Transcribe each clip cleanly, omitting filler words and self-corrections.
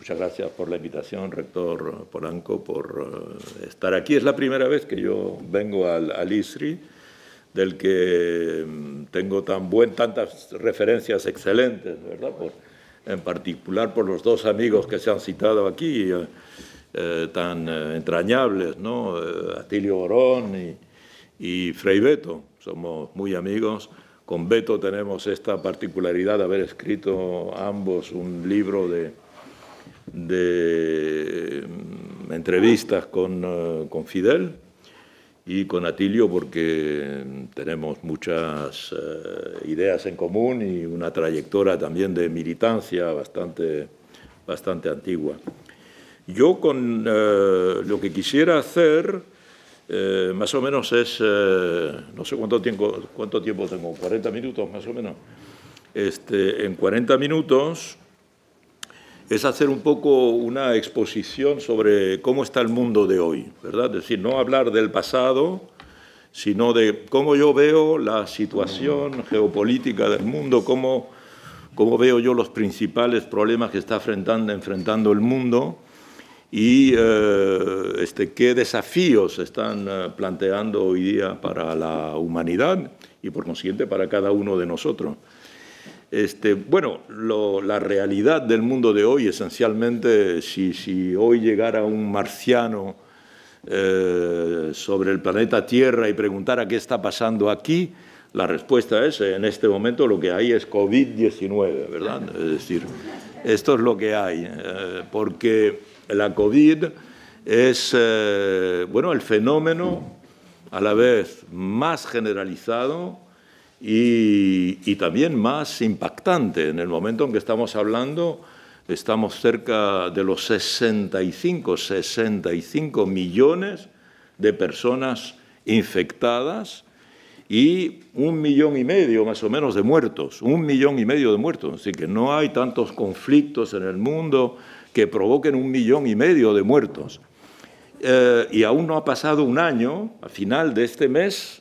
Muchas gracias por la invitación, rector Polanco, por estar aquí. Es la primera vez que yo vengo al ISRI, del que tengo tantas referencias excelentes, ¿verdad? En particular por los dos amigos que se han citado aquí, tan entrañables, ¿no? Atilio Borón y Frei Beto. Somos muy amigos. Con Beto tenemos esta particularidad de haber escrito ambos un libro de entrevistas con Fidel, y con Atilio porque tenemos muchas ideas en común y una trayectoria también de militancia bastante antigua. Yo con lo que quisiera hacer, más o menos es, no sé cuánto tiempo tengo, 40 minutos más o menos. En 40 minutos es hacer un poco una exposición sobre cómo está el mundo de hoy, ¿verdad? Es decir, no hablar del pasado, sino de cómo yo veo la situación geopolítica del mundo, cómo veo yo los principales problemas que está enfrentando el mundo y qué desafíos se están planteando hoy día para la humanidad y, por consiguiente, para cada uno de nosotros. La realidad del mundo de hoy, esencialmente, si hoy llegara un marciano sobre el planeta Tierra y preguntara qué está pasando aquí, la respuesta es, en este momento lo que hay es COVID-19, ¿verdad? Es decir, esto es lo que hay, porque la COVID es, el fenómeno a la vez más generalizado y también más impactante. En el momento en que estamos hablando, estamos cerca de los 65 millones de personas infectadas y 1,5 millones más o menos de muertos. 1,5 millones de muertos. Así que no hay tantos conflictos en el mundo que provoquen 1,5 millones de muertos. Y aún no ha pasado un año. A final de este mes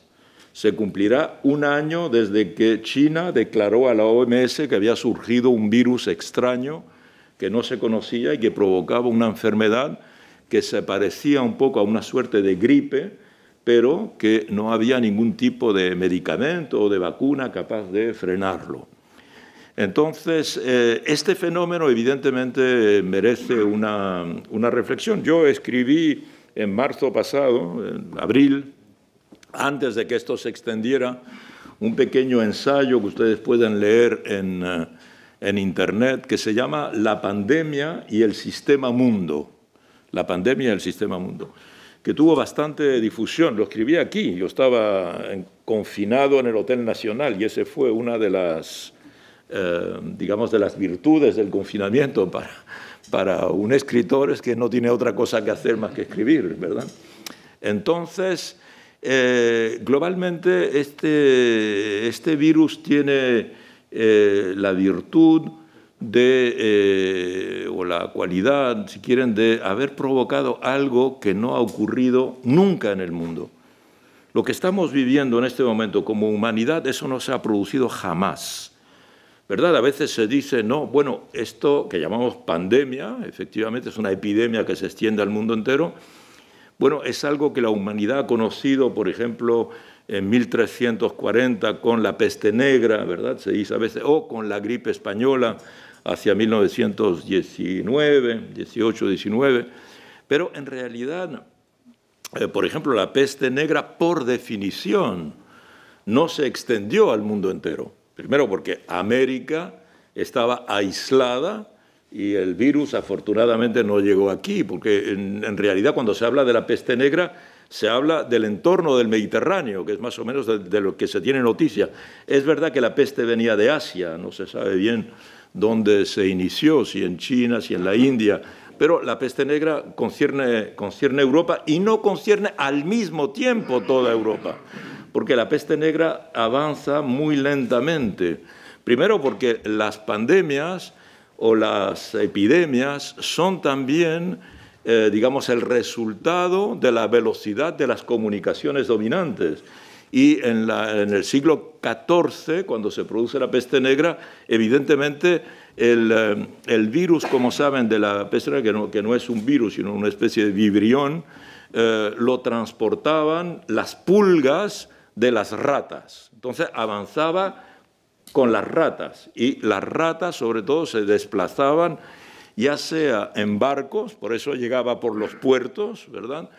se cumplirá un año desde que China declaró a la OMS que había surgido un virus extraño que no se conocía y que provocaba una enfermedad que se parecía un poco a una suerte de gripe, pero que no había ningún tipo de medicamento o de vacuna capaz de frenarlo. Entonces, este fenómeno evidentemente merece una reflexión. Yo escribí en marzo pasado, en abril, antes de que esto se extendiera, un pequeño ensayo que ustedes pueden leer en Internet, que se llama La pandemia y el sistema mundo. La pandemia y el sistema mundo, que tuvo bastante difusión. Lo escribí aquí, yo estaba confinado en el Hotel Nacional y ese fue una de las, de las virtudes del confinamiento para un escritor, es que no tiene otra cosa que hacer más que escribir, ¿verdad? Entonces, globalmente este virus tiene la virtud o la cualidad, si quieren, de haber provocado algo que no ha ocurrido nunca en el mundo. Lo que estamos viviendo en este momento como humanidad, eso no se ha producido jamás, ¿verdad? A veces se dice, no, bueno, esto que llamamos pandemia, efectivamente es una epidemia que se extiende al mundo entero. Bueno, es algo que la humanidad ha conocido, por ejemplo, en 1340 con la peste negra, ¿verdad? Se dice a veces, o con la gripe española hacia 1919, 18, 19. Pero en realidad, por ejemplo, la peste negra, por definición, no se extendió al mundo entero. Primero porque América estaba aislada y el virus, afortunadamente, no llegó aquí, porque en realidad cuando se habla de la peste negra se habla del entorno del Mediterráneo, que es más o menos de lo que se tiene noticia. Es verdad que la peste venía de Asia, no se sabe bien dónde se inició, si en China, si en la India, pero la peste negra concierne Europa y no concierne al mismo tiempo toda Europa, porque la peste negra avanza muy lentamente. Primero porque las pandemias o las epidemias son también, el resultado de la velocidad de las comunicaciones dominantes. Y en el siglo XIV, cuando se produce la peste negra, evidentemente el virus, como saben, de la peste negra, que no es un virus, sino una especie de vibrión, lo transportaban las pulgas de las ratas. Entonces avanzaba con las ratas, y las ratas sobre todo se desplazaban ya sea en barcos, por eso llegaba por los puertos, ¿verdad?,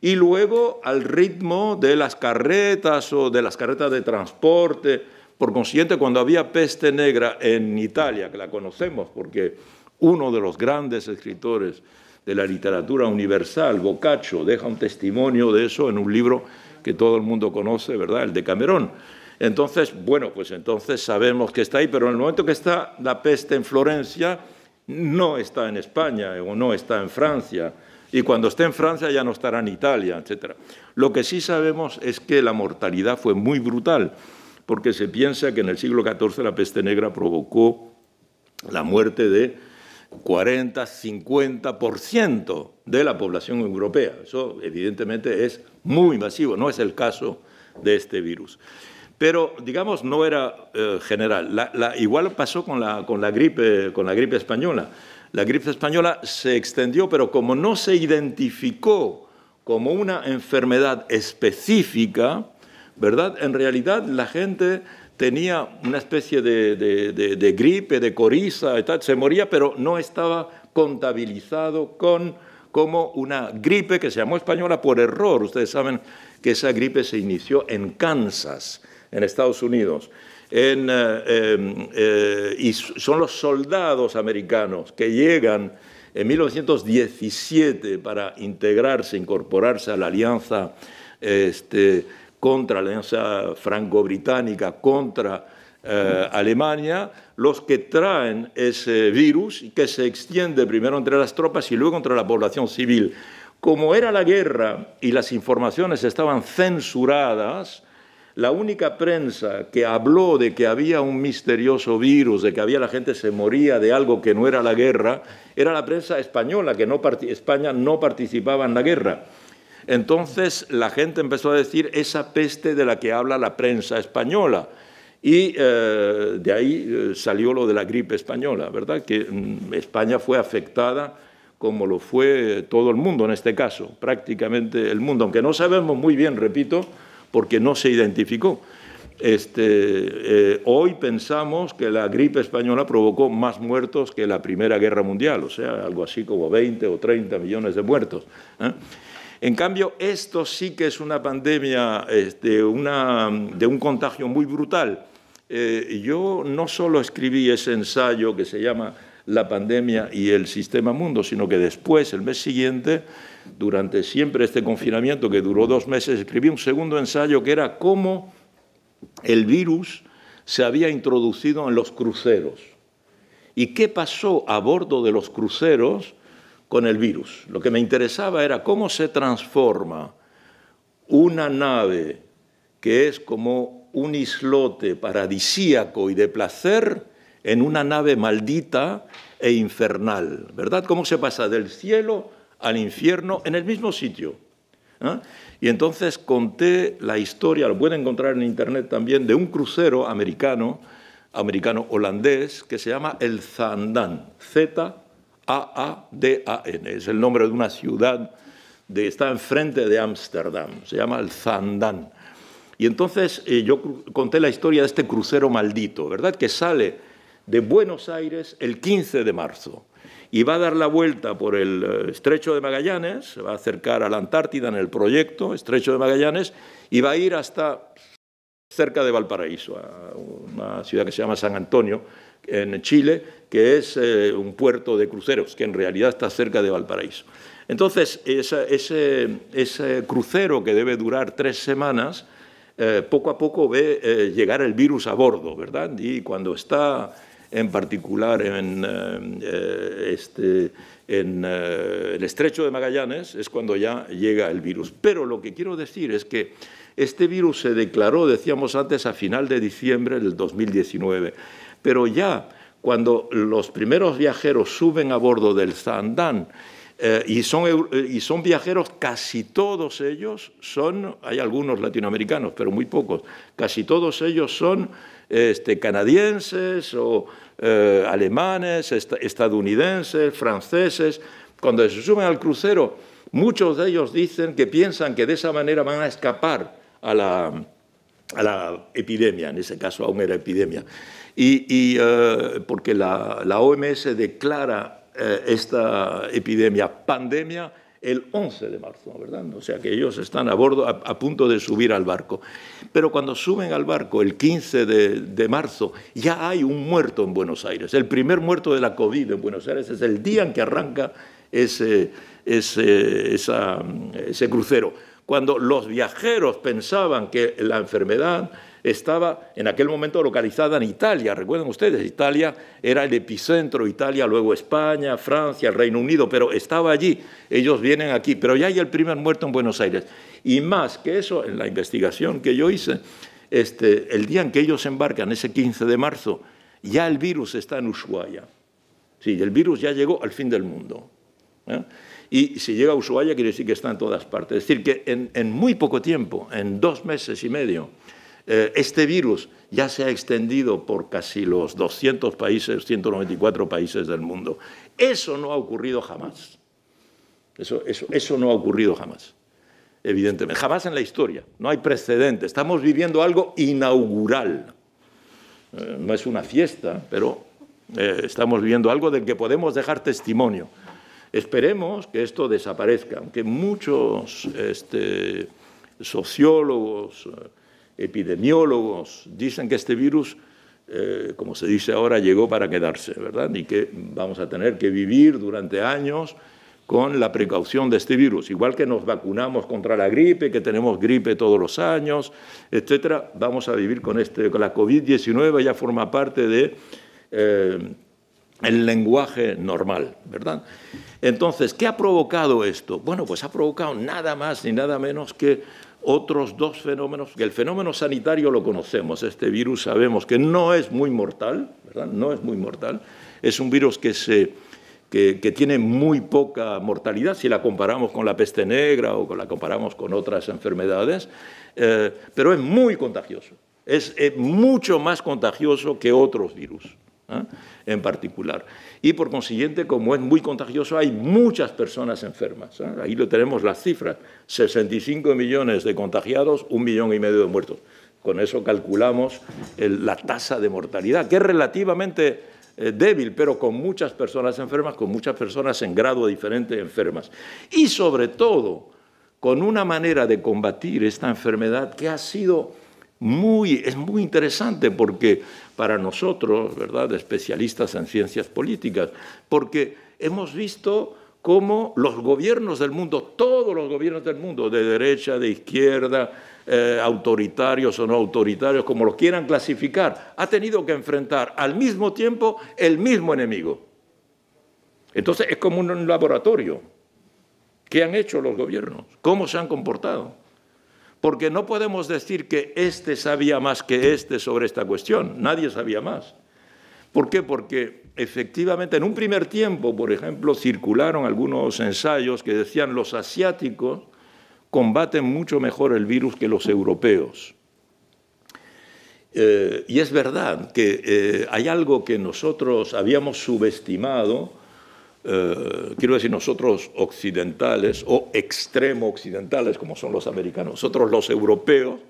y luego al ritmo de las carretas o de las carretas de transporte. Por consiguiente, cuando había peste negra en Italia, que la conocemos porque uno de los grandes escritores de la literatura universal, Boccaccio, deja un testimonio de eso en un libro que todo el mundo conoce, ¿verdad?, el Decamerón. Entonces, bueno, pues entonces sabemos que está ahí, pero en el momento que está la peste en Florencia, no está en España o no está en Francia, y cuando esté en Francia ya no estará en Italia, etc. Lo que sí sabemos es que la mortalidad fue muy brutal, porque se piensa que en el siglo XIV la peste negra provocó la muerte de 40–50% de la población europea. Eso evidentemente es muy masivo, no es el caso de este virus. Pero, digamos, no era general. Igual pasó con la gripe española. La gripe española se extendió, pero como no se identificó como una enfermedad específica, ¿verdad?, en realidad la gente tenía una especie de gripe, de coriza, y tal, se moría, pero no estaba contabilizado como una gripe que se llamó española por error. Ustedes saben que esa gripe se inició en Kansas, en Estados Unidos. Y son los soldados americanos que llegan en 1917 para incorporarse a la alianza contra la alianza franco-británica contra Alemania, los que traen ese virus y que se extiende primero entre las tropas y luego entre la población civil. Como era la guerra y las informaciones estaban censuradas, la única prensa que habló de que había un misterioso virus, de que la gente se moría de algo que no era la guerra, era la prensa española, que España no participaba en la guerra. Entonces la gente empezó a decir esa peste de la que habla la prensa española. Y de ahí salió lo de la gripe española, ¿verdad?, que España fue afectada como lo fue todo el mundo en este caso, prácticamente el mundo, aunque no sabemos muy bien, repito, porque no se identificó. Hoy pensamos que la gripe española provocó más muertos que la Primera Guerra Mundial, o sea, algo así como 20 o 30 millones de muertos, ¿eh? En cambio, esto sí que es una pandemia de un contagio muy brutal. Yo no solo escribí ese ensayo que se llama La pandemia y el sistema mundo, sino que después, el mes siguiente, durante siempre este confinamiento que duró 2 meses, escribí un segundo ensayo que era cómo el virus se había introducido en los cruceros y qué pasó a bordo de los cruceros con el virus. Lo que me interesaba era cómo se transforma una nave que es como un islote paradisíaco y de placer en una nave maldita e infernal, ¿verdad? Cómo se pasa del cielo al infierno en el mismo sitio, ¿eh? Y entonces conté la historia, lo pueden encontrar en Internet también, de un crucero americano-holandés que se llama el Zaandam, Z-A-A-D-A-N, es el nombre de una ciudad, está enfrente de Ámsterdam, se llama el Zaandam. Y entonces yo conté la historia de este crucero maldito, ¿verdad?, que sale de Buenos Aires el 15 de marzo y va a dar la vuelta por el Estrecho de Magallanes, se va a acercar a la Antártida en el proyecto Estrecho de Magallanes y va a ir hasta cerca de Valparaíso, a una ciudad que se llama San Antonio, en Chile, que es un puerto de cruceros, que en realidad está cerca de Valparaíso. Entonces, ese crucero que debe durar 3 semanas, poco a poco ve llegar el virus a bordo, ¿verdad? Y cuando está en particular en el Estrecho de Magallanes es cuando ya llega el virus. Pero lo que quiero decir es que este virus se declaró, decíamos antes, a final de diciembre del 2019, pero ya cuando los primeros viajeros suben a bordo del Zaandam, y son viajeros, casi todos ellos son, hay algunos latinoamericanos, pero muy pocos, casi todos ellos son canadienses o alemanes, estadounidenses, franceses. Cuando se suben al crucero, muchos de ellos dicen que piensan que de esa manera van a escapar a la epidemia, en ese caso aún era epidemia, porque la OMS declara esta epidemia pandemia el 11 de marzo, ¿verdad? O sea que ellos están a bordo, a punto de subir al barco. Pero cuando suben al barco el 15 de marzo, ya hay un muerto en Buenos Aires. El primer muerto de la COVID en Buenos Aires es el día en que arranca ese crucero. Cuando los viajeros pensaban que la enfermedad estaba en aquel momento localizada en Italia. Recuerden ustedes, Italia era el epicentro, Italia, luego España, Francia, el Reino Unido, pero estaba allí. Ellos vienen aquí, pero ya hay el primer muerto en Buenos Aires. Y más que eso, en la investigación que yo hice, el día en que ellos embarcan, ese 15 de marzo, ya el virus está en Ushuaia. Sí, el virus ya llegó al fin del mundo. Y si llega a Ushuaia, quiere decir que está en todas partes. Es decir, que en muy poco tiempo, en 2 meses y medio, este virus ya se ha extendido por casi los 200 países, 194 países del mundo. Eso no ha ocurrido jamás. Eso no ha ocurrido jamás, evidentemente. Jamás en la historia. No hay precedente. Estamos viviendo algo inaugural. No es una fiesta, pero estamos viviendo algo del que podemos dejar testimonio. Esperemos que esto desaparezca, aunque muchos sociólogos, epidemiólogos dicen que este virus, como se dice ahora, llegó para quedarse, ¿verdad? Y que vamos a tener que vivir durante años con la precaución de este virus. Igual que nos vacunamos contra la gripe, que tenemos gripe todos los años, etcétera, vamos a vivir con la COVID-19, ya forma parte de el lenguaje normal, ¿verdad? Entonces, ¿qué ha provocado esto? Bueno, pues ha provocado nada más ni nada menos que otros 2 fenómenos, que el fenómeno sanitario lo conocemos, este virus sabemos que no es muy mortal, ¿verdad? No es muy mortal, es un virus que tiene muy poca mortalidad si la comparamos con la peste negra o la comparamos con otras enfermedades, pero es muy contagioso, es mucho más contagioso que otros virus, en particular. Y por consiguiente, como es muy contagioso, hay muchas personas enfermas. Ahí lo tenemos las cifras, 65 millones de contagiados, 1,5 millones de muertos. Con eso calculamos la tasa de mortalidad, que es relativamente débil, pero con muchas personas enfermas, con muchas personas en grado diferente enfermas. Y sobre todo, con una manera de combatir esta enfermedad que ha sido es muy interesante porque para nosotros, ¿verdad?, especialistas en ciencias políticas, porque hemos visto cómo los gobiernos del mundo, todos los gobiernos del mundo, de derecha, de izquierda, autoritarios o no autoritarios, como los quieran clasificar, ha tenido que enfrentar al mismo tiempo el mismo enemigo. Entonces es como un laboratorio. ¿Qué han hecho los gobiernos? ¿Cómo se han comportado? Porque no podemos decir que este sabía más que este sobre esta cuestión. Nadie sabía más. ¿Por qué? Porque efectivamente en un primer tiempo, por ejemplo, circularon algunos ensayos que decían los asiáticos combaten mucho mejor el virus que los europeos. Y es verdad que hay algo que nosotros habíamos subestimado, quiero decir nosotros occidentales o extremo occidentales como son los americanos, nosotros los europeos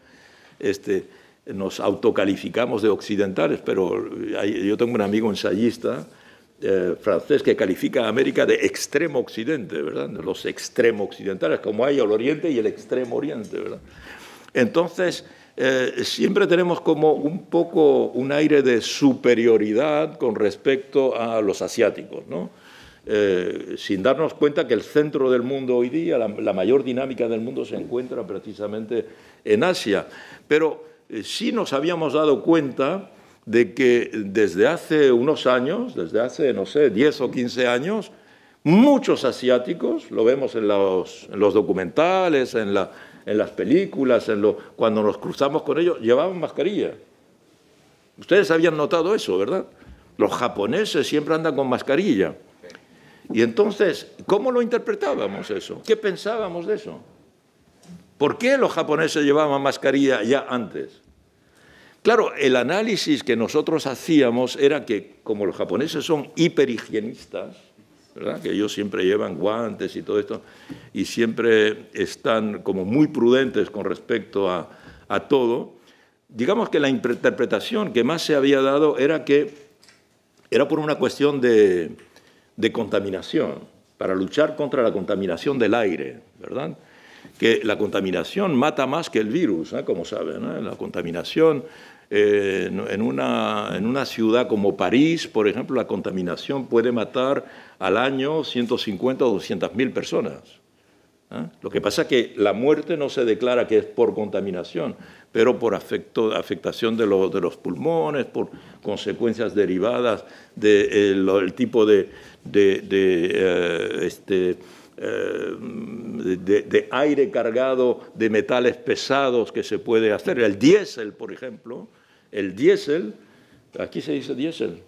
nos autocalificamos de occidentales, pero yo tengo un amigo ensayista francés que califica a América de extremo occidente, ¿verdad? Los extremo occidentales, como hay el oriente y el extremo oriente, ¿verdad? Entonces siempre tenemos como un poco un aire de superioridad con respecto a los asiáticos, ¿no? Sin darnos cuenta que el centro del mundo hoy día, la mayor dinámica del mundo se encuentra precisamente en Asia. Pero sí nos habíamos dado cuenta de que desde hace unos años, desde hace, no sé, 10 o 15 años, muchos asiáticos, lo vemos en los documentales, en las películas, cuando nos cruzamos con ellos, llevaban mascarilla. Ustedes habían notado eso, ¿verdad? Los japoneses siempre andan con mascarilla. Y entonces, ¿cómo lo interpretábamos eso? ¿Qué pensábamos de eso? ¿Por qué los japoneses llevaban mascarilla ya antes? Claro, el análisis que nosotros hacíamos era que, como los japoneses son hiperhigienistas, ¿verdad?, que ellos siempre llevan guantes y todo esto, y siempre están como muy prudentes con respecto a todo, digamos que la interpretación que más se había dado era que era por una cuestión de contaminación, para luchar contra la contaminación del aire, ¿verdad? Que la contaminación mata más que el virus, ¿eh? Como saben, ¿eh? La contaminación en una ciudad como París, por ejemplo, la contaminación puede matar al año 150 o 200.000 personas. ¿Eh? Lo que pasa es que la muerte no se declara que es por contaminación, pero por afectación de los pulmones, por consecuencias derivadas del tipo de aire cargado de metales pesados que se puede hacer. El diésel, por ejemplo, el diésel, aquí se dice diésel,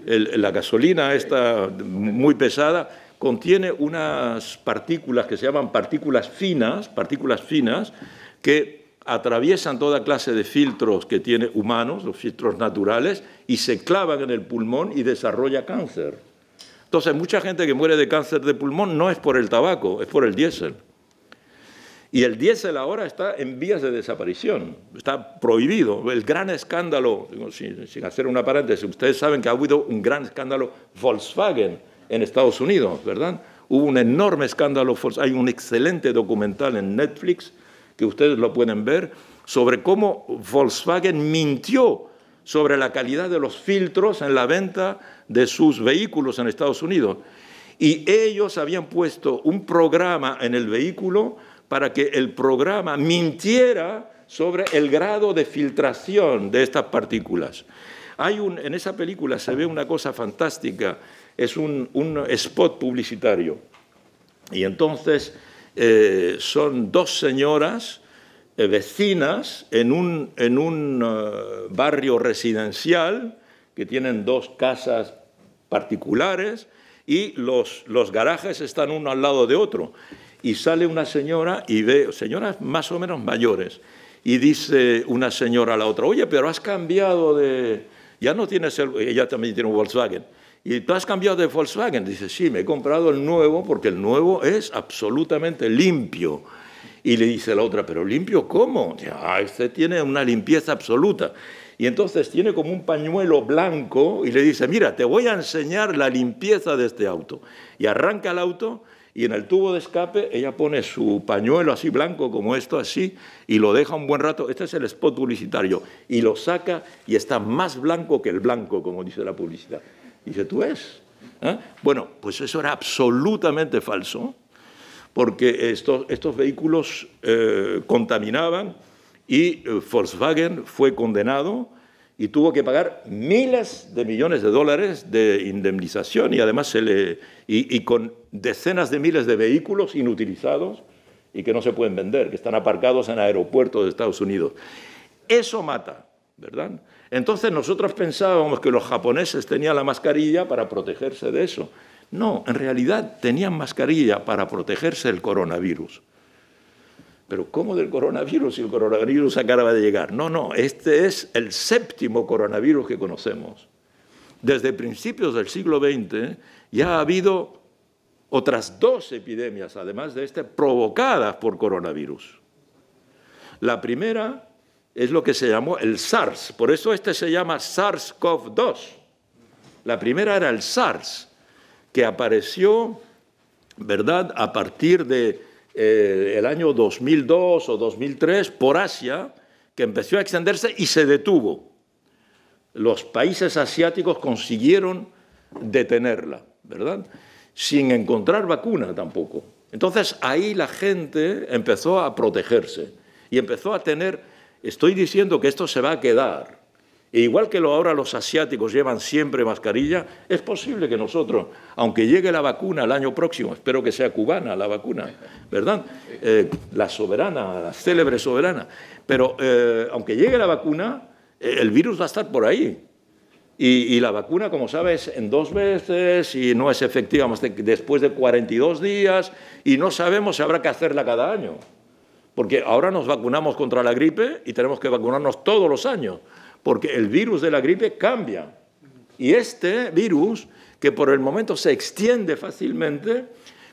la gasolina esta muy pesada, contiene unas partículas que se llaman partículas finas, que atraviesan toda clase de filtros que tiene humanos, los filtros naturales, y se clavan en el pulmón y desarrolla cáncer. Entonces, mucha gente que muere de cáncer de pulmón no es por el tabaco, es por el diésel. Y el diésel ahora está en vías de desaparición, está prohibido. El gran escándalo, sin hacer una paréntesis, ustedes saben que ha habido un gran escándalo Volkswagen en Estados Unidos, ¿verdad? Hubo un enorme escándalo, hay un excelente documental en Netflix, que ustedes lo pueden ver, sobre cómo Volkswagen mintió sobre la calidad de los filtros en la venta de sus vehículos en Estados Unidos. Y ellos habían puesto un programa en el vehículo para que el programa mintiera sobre el grado de filtración de estas partículas. En esa película se ve una cosa fantástica, es un spot publicitario. Y entonces son dos señoras vecinas en un barrio residencial que tienen dos casas particulares y los garajes están uno al lado de otro. Y sale una señora y ve, señoras más o menos mayores, y dice una señora a la otra, oye, pero has cambiado de... Ya no tienes ella también tiene un Volkswagen. ¿Y tú has cambiado de Volkswagen? Dice, sí, me he comprado el nuevo porque el nuevo es absolutamente limpio. Y le dice la otra, ¿pero limpio cómo? Este tiene una limpieza absoluta. Y entonces tiene como un pañuelo blanco y le dice, mira, te voy a enseñar la limpieza de este auto. Y arranca el auto y en el tubo de escape ella pone su pañuelo así blanco como esto, así, y lo deja un buen rato. Este es el spot publicitario. Y lo saca y está más blanco que el blanco, como dice la publicidad. Y dice, ¿tú ves? ¿Eh? Bueno, pues eso era absolutamente falso, porque estos vehículos contaminaban y Volkswagen fue condenado y tuvo que pagar miles de millones de dólares de indemnización y además con decenas de miles de vehículos inutilizados y que no se pueden vender, que están aparcados en aeropuertos de Estados Unidos. Eso mata, ¿verdad? Entonces nosotros pensábamos que los japoneses tenían la mascarilla para protegerse de eso. No, en realidad tenían mascarilla para protegerse del coronavirus. Pero ¿cómo del coronavirus si el coronavirus acaba de llegar? No, este es el 7º coronavirus que conocemos. Desde principios del siglo XX ya ha habido otras 2 epidemias, además de provocadas por coronavirus. La primera es lo que se llamó el SARS, por eso se llama SARS-CoV-2. La primera era el SARS, que apareció, ¿verdad?, a partir de el año 2002 o 2003 por Asia, que empezó a extenderse y se detuvo. Los países asiáticos consiguieron detenerla, ¿verdad?, sin encontrar vacuna tampoco. Entonces ahí la gente empezó a protegerse y empezó a tener, estoy diciendo que esto se va a quedar. E igual que ahora los asiáticos llevan siempre mascarilla, es posible que nosotros, aunque llegue la vacuna el año próximo, espero que sea cubana la vacuna, ¿verdad? La soberana, la célebre soberana. Pero aunque llegue la vacuna, el virus va a estar por ahí. Y la vacuna, como sabes, en 2 veces y no es efectiva más después de 42 días y no sabemos si habrá que hacerla cada año. Porque ahora nos vacunamos contra la gripe y tenemos que vacunarnos todos los años, porque el virus de la gripe cambia. Y este virus, que por el momento se extiende fácilmente,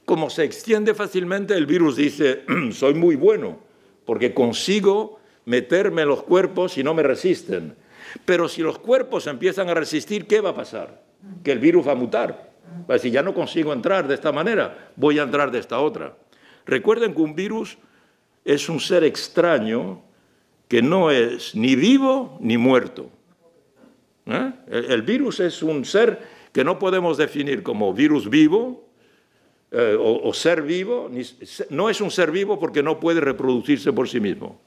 como se extiende fácilmente, el virus dice, soy muy bueno, porque consigo meterme en los cuerpos y no me resisten. Pero si los cuerpos empiezan a resistir, ¿qué va a pasar? Que el virus va a mutar. Va a decir, ya no consigo entrar de esta manera, voy a entrar de esta otra. Recuerden que un virus es un ser extraño que no es ni vivo ni muerto. El virus es un ser que no podemos definir como virus vivo o ser vivo. No es un ser vivo porque no puede reproducirse por sí mismo.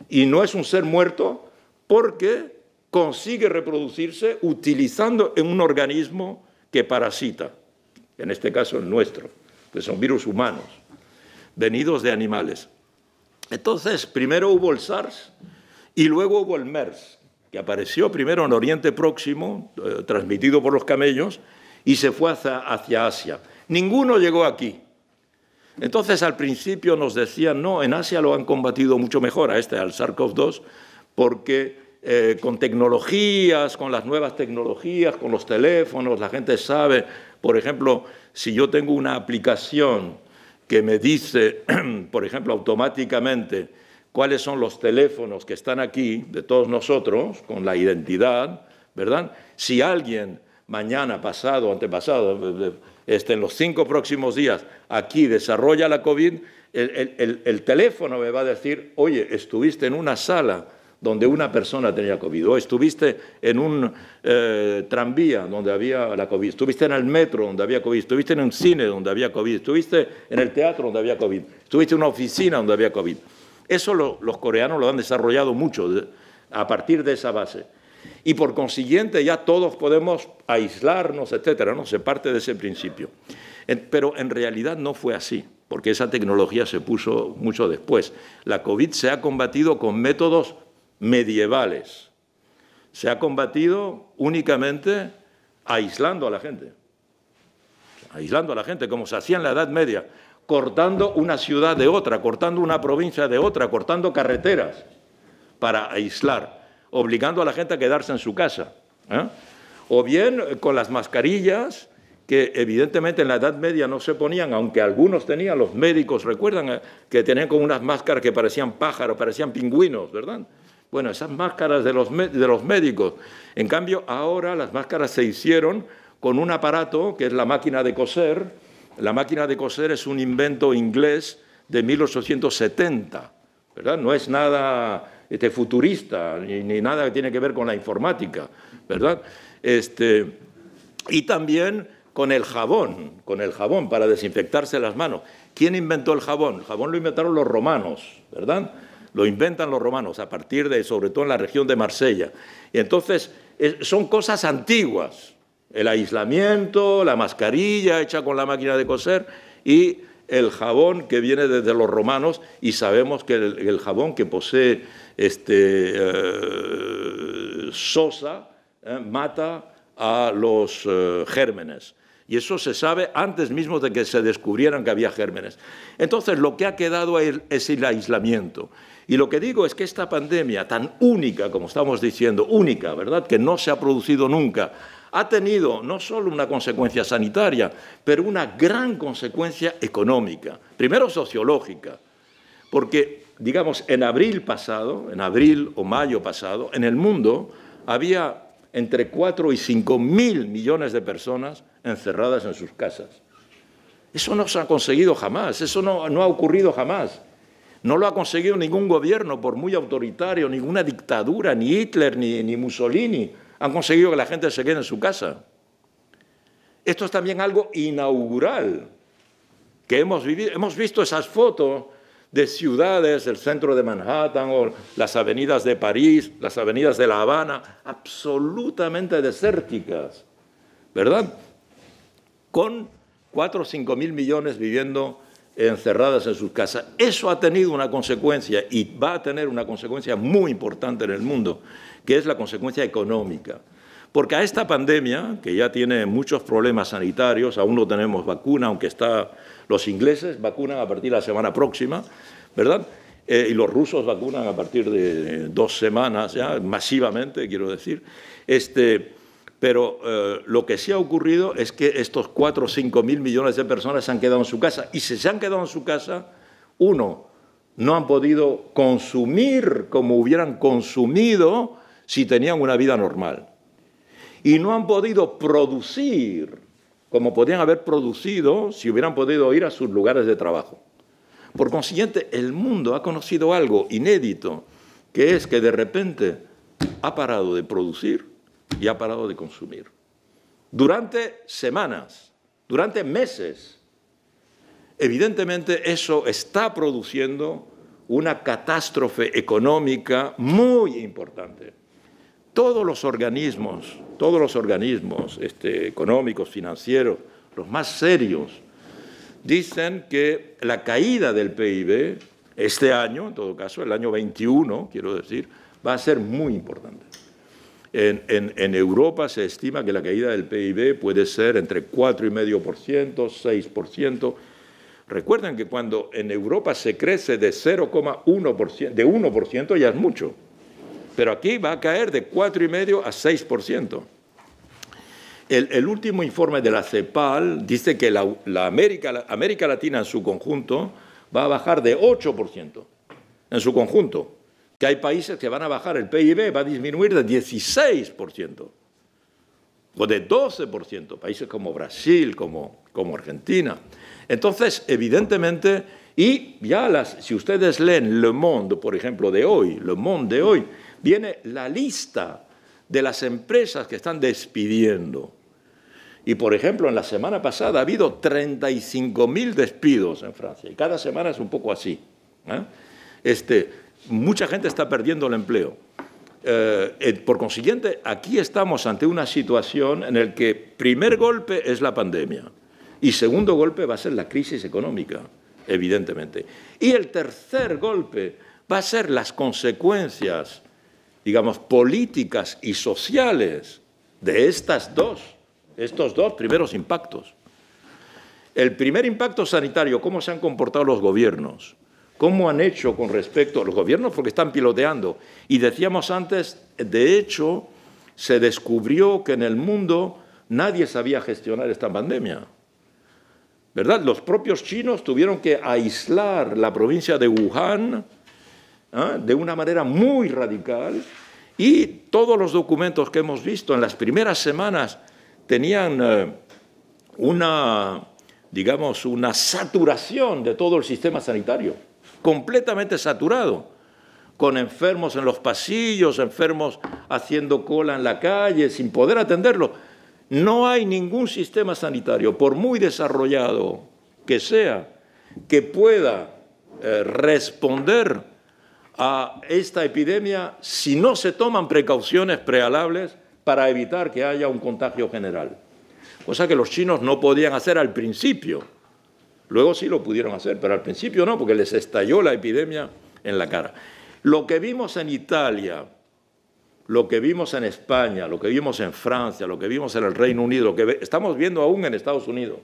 Y no es un ser muerto porque consigue reproducirse utilizando un organismo que parasita, en este caso el nuestro, que son virus humanos, venidos de animales. Entonces, primero hubo el SARS y luego hubo el MERS, que apareció primero en Oriente Próximo, transmitido por los camellos, y se fue hacia Asia. Ninguno llegó aquí. Entonces, al principio nos decían, no, en Asia lo han combatido mucho mejor, al SARS-CoV-2, porque con tecnologías, con las nuevas tecnologías, con los teléfonos, la gente sabe, por ejemplo, si yo tengo una aplicación que me dice, por ejemplo, automáticamente cuáles son los teléfonos que están aquí, de todos nosotros, con la identidad, ¿verdad? Si alguien mañana, pasado, antepasado, en los 5 próximos días aquí desarrolla la COVID, el teléfono me va a decir, oye, estuviste en una sala donde una persona tenía COVID, o estuviste en un tranvía donde había la COVID, estuviste en el metro donde había COVID, estuviste en un cine donde había COVID, estuviste en el teatro donde había COVID, estuviste en una oficina donde había COVID. Eso los coreanos lo han desarrollado mucho a partir de esa base. Y por consiguiente ya todos podemos aislarnos, etcétera, ¿no? Se parte de ese principio. Pero en realidad no fue así, porque esa tecnología se puso mucho después. La COVID se ha combatido con métodos medievales. Se ha combatido únicamente aislando a la gente. Aislando a la gente, como se hacía en la Edad Media, cortando una ciudad de otra, cortando una provincia de otra, cortando carreteras para aislar, obligando a la gente a quedarse en su casa. O bien con las mascarillas, que evidentemente en la Edad Media no se ponían, aunque algunos tenían, los médicos, recuerdan que tenían como unas máscaras que parecían pájaros, parecían pingüinos, ¿verdad? Bueno, esas máscaras de los médicos. En cambio, ahora las máscaras se hicieron con un aparato que es la máquina de coser. La máquina de coser es un invento inglés de 1870, ¿verdad? No es nada futurista ni nada que tiene que ver con la informática, ¿verdad? Y también con el jabón para desinfectarse las manos. ¿Quién inventó el jabón? El jabón lo inventaron los romanos, ¿verdad? Lo inventan los romanos a partir de, sobre todo en la región de Marsella. Y entonces, son cosas antiguas. El aislamiento, la mascarilla hecha con la máquina de coser y el jabón que viene desde los romanos, y sabemos que el jabón que posee sosa mata a los gérmenes. Y eso se sabe antes mismo de que se descubrieran que había gérmenes. Entonces, lo que ha quedado es el aislamiento. Y lo que digo es que esta pandemia tan única, como estamos diciendo, única, ¿verdad?, que no se ha producido nunca, ha tenido no solo una consecuencia sanitaria, pero una gran consecuencia económica, primero sociológica, porque, digamos, en abril o mayo pasado, en el mundo había entre 4 y 5 mil millones de personas encerradas en sus casas. Eso no se ha conseguido jamás, eso no ha ocurrido jamás. No lo ha conseguido ningún gobierno, por muy autoritario, ninguna dictadura, ni Hitler, ni Mussolini han conseguido que la gente se quede en su casa. Esto es también algo inaugural que hemos vivido. Hemos visto esas fotos de ciudades, el centro de Manhattan o las avenidas de París, las avenidas de La Habana, absolutamente desérticas, ¿verdad? Con 4 o 5 mil millones viviendo encerradas en sus casas. Eso ha tenido una consecuencia y va a tener una consecuencia muy importante en el mundo, que es la consecuencia económica. Porque a esta pandemia, que ya tiene muchos problemas sanitarios, aún no tenemos vacuna, aunque los ingleses vacunan a partir de la semana próxima, ¿verdad? Y los rusos vacunan a partir de 2 semanas, ya masivamente, quiero decir. Pero lo que sí ha ocurrido es que estos 4 o 5 mil millones de personas se han quedado en su casa. Y si se han quedado en su casa, no han podido consumir como hubieran consumido si tenían una vida normal. Y no han podido producir como podrían haber producido si hubieran podido ir a sus lugares de trabajo. Por consiguiente, el mundo ha conocido algo inédito, que es que de repente ha parado de producir y ha parado de consumir. Durante semanas, durante meses. Evidentemente, eso está produciendo una catástrofe económica muy importante. Todos los organismos económicos, financieros, los más serios, dicen que la caída del PIB este año, en todo caso, el año 21, quiero decir, va a ser muy importante. En Europa se estima que la caída del PIB puede ser entre 4,5%, 6%. Recuerden que cuando en Europa se crece de 0,1%, de 1% ya es mucho. Pero aquí va a caer de 4,5% a 6%. El último informe de la CEPAL dice que la América Latina en su conjunto va a bajar de 8% en su conjunto. Que hay países que van a bajar, el PIB va a disminuir de 16% o de 12%, países como Brasil, como Argentina. Entonces, evidentemente, y ya si ustedes leen Le Monde, por ejemplo, de hoy, Le Monde de hoy, viene la lista de las empresas que están despidiendo. Y, por ejemplo, en la semana pasada ha habido 35.000 despidos en Francia. Y cada semana es un poco así. Mucha gente está perdiendo el empleo. Por consiguiente, aquí estamos ante una situación en la que primer golpe es la pandemia y segundo golpe va a ser la crisis económica, evidentemente. Y el tercer golpe va a ser las consecuencias, digamos, políticas y sociales de estos dos primeros impactos. El primer impacto sanitario, cómo se han comportado los gobiernos, cómo han hecho con respecto a los gobiernos, porque están piloteando. Y decíamos antes, de hecho, se descubrió que en el mundo nadie sabía gestionar esta pandemia, ¿verdad? Los propios chinos tuvieron que aislar la provincia de Wuhan de una manera muy radical y todos los documentos que hemos visto en las primeras semanas tenían una saturación de todo el sistema sanitario, completamente saturado, con enfermos en los pasillos, enfermos haciendo cola en la calle, sin poder atenderlo. No hay ningún sistema sanitario, por muy desarrollado que sea, que pueda responder a esta epidemia si no se toman precauciones prealables para evitar que haya un contagio general. Cosa que los chinos no podían hacer al principio. Luego sí lo pudieron hacer, pero al principio no, porque les estalló la epidemia en la cara. Lo que vimos en Italia, lo que vimos en España, lo que vimos en Francia, lo que vimos en el Reino Unido, lo que estamos viendo aún en Estados Unidos,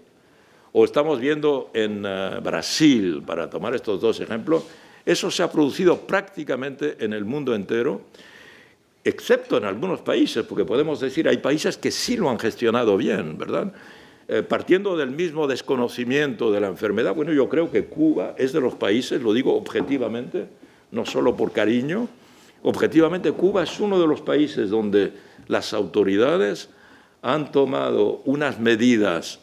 o estamos viendo en Brasil, para tomar estos dos ejemplos, eso se ha producido prácticamente en el mundo entero, excepto en algunos países, porque podemos decir hay países que sí lo han gestionado bien, ¿verdad? Partiendo del mismo desconocimiento de la enfermedad, bueno, yo creo que Cuba es de los países, lo digo objetivamente, no solo por cariño, objetivamente Cuba es uno de los países donde las autoridades han tomado unas medidas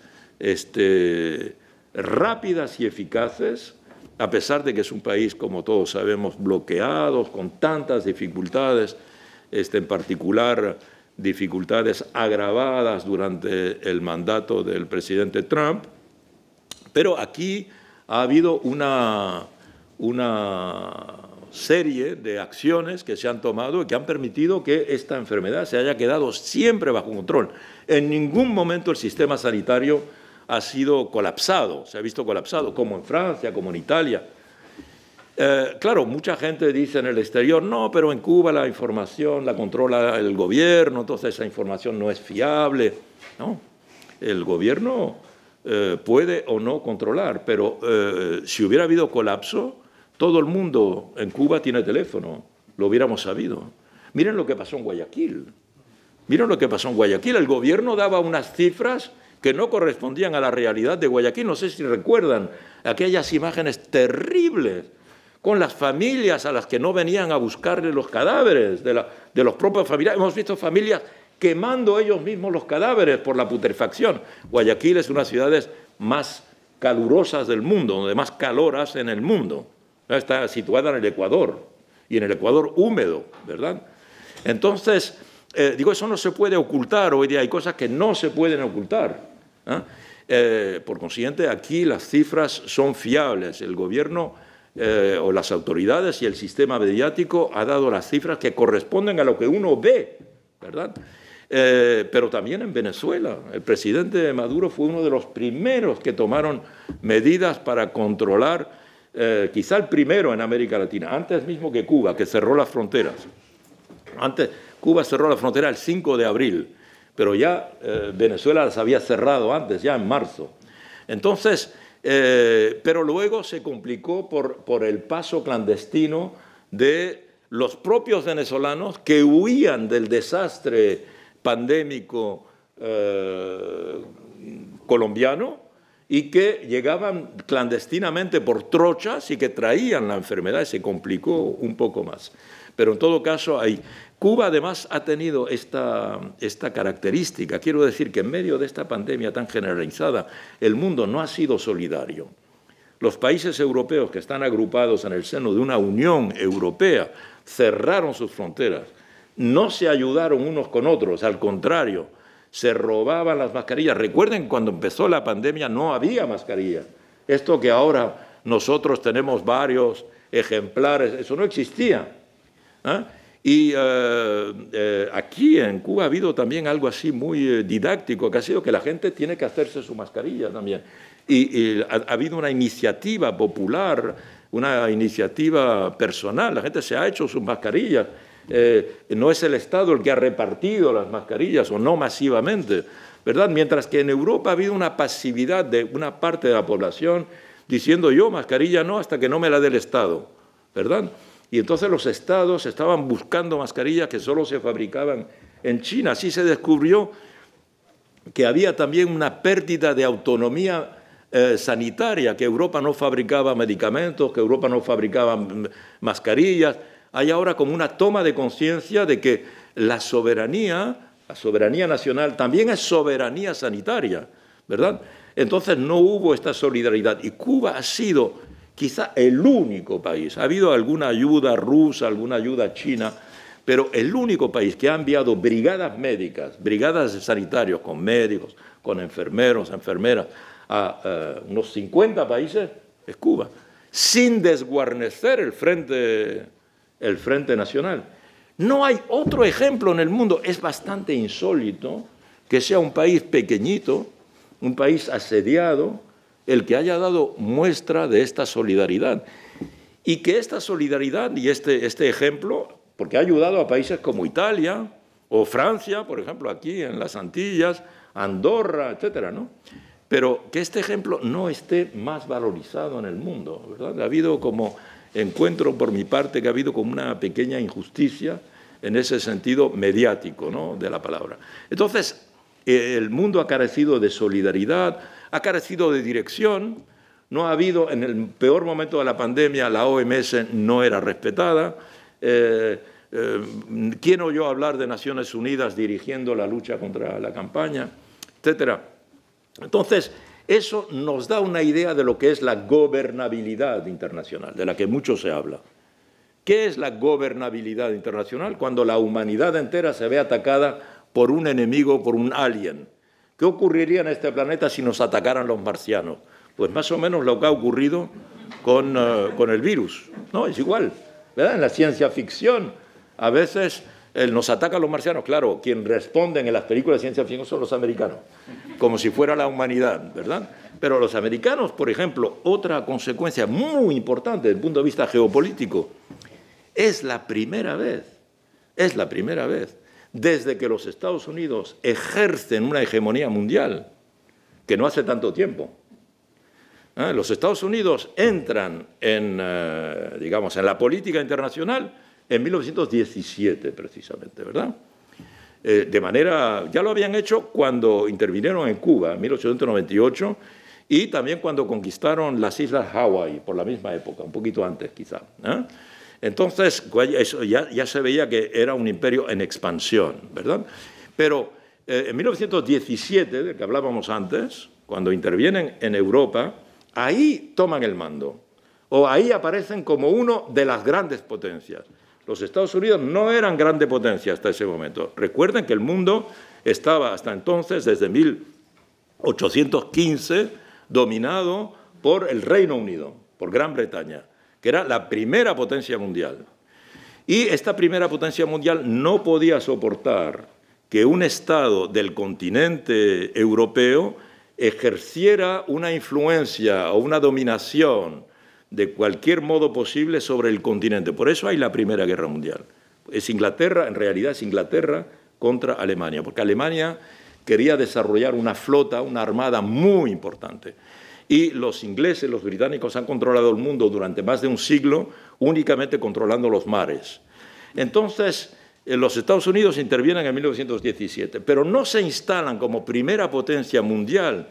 rápidas y eficaces, a pesar de que es un país, como todos sabemos, bloqueado, con tantas dificultades, en particular dificultades agravadas durante el mandato del presidente Trump, pero aquí ha habido una serie de acciones que se han tomado y que han permitido que esta enfermedad se haya quedado siempre bajo control. En ningún momento el sistema sanitario ha sido colapsado, se ha visto colapsado, como en Francia, como en Italia. Claro, mucha gente dice en el exterior, no, pero en Cuba la información la controla el gobierno, entonces esa información no es fiable. No, el gobierno puede o no controlar, pero si hubiera habido colapso, todo el mundo en Cuba tiene teléfono, lo hubiéramos sabido. Miren lo que pasó en Guayaquil. Miren lo que pasó en Guayaquil. El gobierno daba unas cifras que no correspondían a la realidad de Guayaquil. No sé si recuerdan aquellas imágenes terribles con las familias a las que no venían a buscarle los cadáveres de los propios familiares. Hemos visto familias quemando ellos mismos los cadáveres por la putrefacción. Guayaquil es una de las ciudades más calurosas del mundo, donde más calor hace en el mundo. Está situada en el Ecuador, y en el Ecuador húmedo, ¿verdad? Entonces, digo, eso no se puede ocultar. Hoy día hay cosas que no se pueden ocultar. Por consiguiente, aquí las cifras son fiables. El gobierno o las autoridades y el sistema mediático ha dado las cifras que corresponden a lo que uno ve, ¿verdad? Pero también en Venezuela. El presidente Maduro fue uno de los primeros que tomaron medidas para controlar, quizá el primero en América Latina, antes mismo que Cuba, que cerró las fronteras. Antes, Cuba cerró la frontera el 5 de abril, pero ya Venezuela las había cerrado antes, ya en marzo. Entonces, pero luego se complicó por el paso clandestino de los propios venezolanos que huían del desastre pandémico colombiano y que llegaban clandestinamente por trochas y que traían la enfermedad, y se complicó un poco más. Pero en todo caso, Cuba además ha tenido esta característica. Quiero decir que en medio de esta pandemia tan generalizada, el mundo no ha sido solidario. Los países europeos que están agrupados en el seno de una Unión Europea cerraron sus fronteras, no se ayudaron unos con otros, al contrario, se robaban las mascarillas. Recuerden, cuando empezó la pandemia no había mascarillas. Esto que ahora nosotros tenemos varios ejemplares, eso no existía. Y aquí en Cuba ha habido también algo así muy didáctico, que ha sido que la gente tiene que hacerse su mascarilla también. Y ha habido una iniciativa popular, una iniciativa personal, la gente se ha hecho sus mascarillas. No es el Estado el que ha repartido las mascarillas, o no masivamente, ¿verdad? Mientras que en Europa ha habido una pasividad de una parte de la población diciendo yo mascarilla no hasta que no me la dé el Estado, ¿verdad? Y entonces los estados estaban buscando mascarillas que solo se fabricaban en China. Así se descubrió que había también una pérdida de autonomía sanitaria, que Europa no fabricaba medicamentos, que Europa no fabricaba mascarillas. Hay ahora como una toma de conciencia de que la soberanía nacional también es soberanía sanitaria, ¿verdad? Entonces no hubo esta solidaridad. Y Cuba ha sido quizá el único país, ha habido alguna ayuda rusa, alguna ayuda china, pero el único país que ha enviado brigadas médicas, brigadas de sanitarios con médicos, con enfermeros, enfermeras, a unos 50 países es Cuba, sin desguarnecer el Frente Nacional. No hay otro ejemplo en el mundo. Es bastante insólito que sea un país pequeñito, un país asediado, el que haya dado muestra de esta solidaridad. Y que esta solidaridad y este ejemplo, porque ha ayudado a países como Italia o Francia, por ejemplo, aquí en las Antillas, Andorra, etcétera, ¿no? Pero que este ejemplo no esté más valorizado en el mundo, ¿verdad? Ha habido como, encuentro por mi parte, que ha habido como una pequeña injusticia en ese sentido mediático, ¿no?, de la palabra. Entonces, el mundo ha carecido de solidaridad, ha carecido de dirección. No ha habido, en el peor momento de la pandemia, la OMS no era respetada. ¿Quién oyó hablar de Naciones Unidas dirigiendo la lucha contra la campaña?, etcétera. Entonces, eso nos da una idea de lo que es la gobernabilidad internacional, de la que mucho se habla. ¿Qué es la gobernabilidad internacional? Cuando la humanidad entera se ve atacada por un enemigo, por un alien. ¿Qué ocurriría en este planeta si nos atacaran los marcianos? Pues más o menos lo que ha ocurrido con el virus, ¿no? Es igual, ¿verdad? En la ciencia ficción a veces Nos atacan los marcianos, claro, quien responden en las películas de ciencia ficción son los americanos, como si fuera la humanidad, ¿verdad? Pero los americanos, por ejemplo, otra consecuencia muy importante desde el punto de vista geopolítico, es la primera vez desde que los Estados Unidos ejercen una hegemonía mundial, que no hace tanto tiempo. Los Estados Unidos entran digamos, en la política internacional en 1917, precisamente, ¿verdad? De manera, ya lo habían hecho cuando intervinieron en Cuba, en 1898, y también cuando conquistaron las islas Hawái, por la misma época, un poquito antes quizá. Entonces, eso ya se veía que era un imperio en expansión, ¿verdad? Pero en 1917, del que hablábamos antes, cuando intervienen en Europa, ahí toman el mando, o ahí aparecen como uno de las grandes potencias. Los Estados Unidos no eran grande potencia hasta ese momento. Recuerden que el mundo estaba hasta entonces, desde 1815, dominado por el Reino Unido, por Gran Bretaña, que era la primera potencia mundial. Y esta primera potencia mundial no podía soportar que un Estado del continente europeo ejerciera una influencia o una dominación de cualquier modo posible sobre el continente. Por eso hay la Primera Guerra Mundial. Es Inglaterra, en realidad es Inglaterra contra Alemania, porque Alemania quería desarrollar una flota, una armada muy importante. Y los ingleses, los británicos han controlado el mundo durante más de un siglo únicamente controlando los mares. Entonces, los Estados Unidos intervienen en 1917, pero no se instalan como primera potencia mundial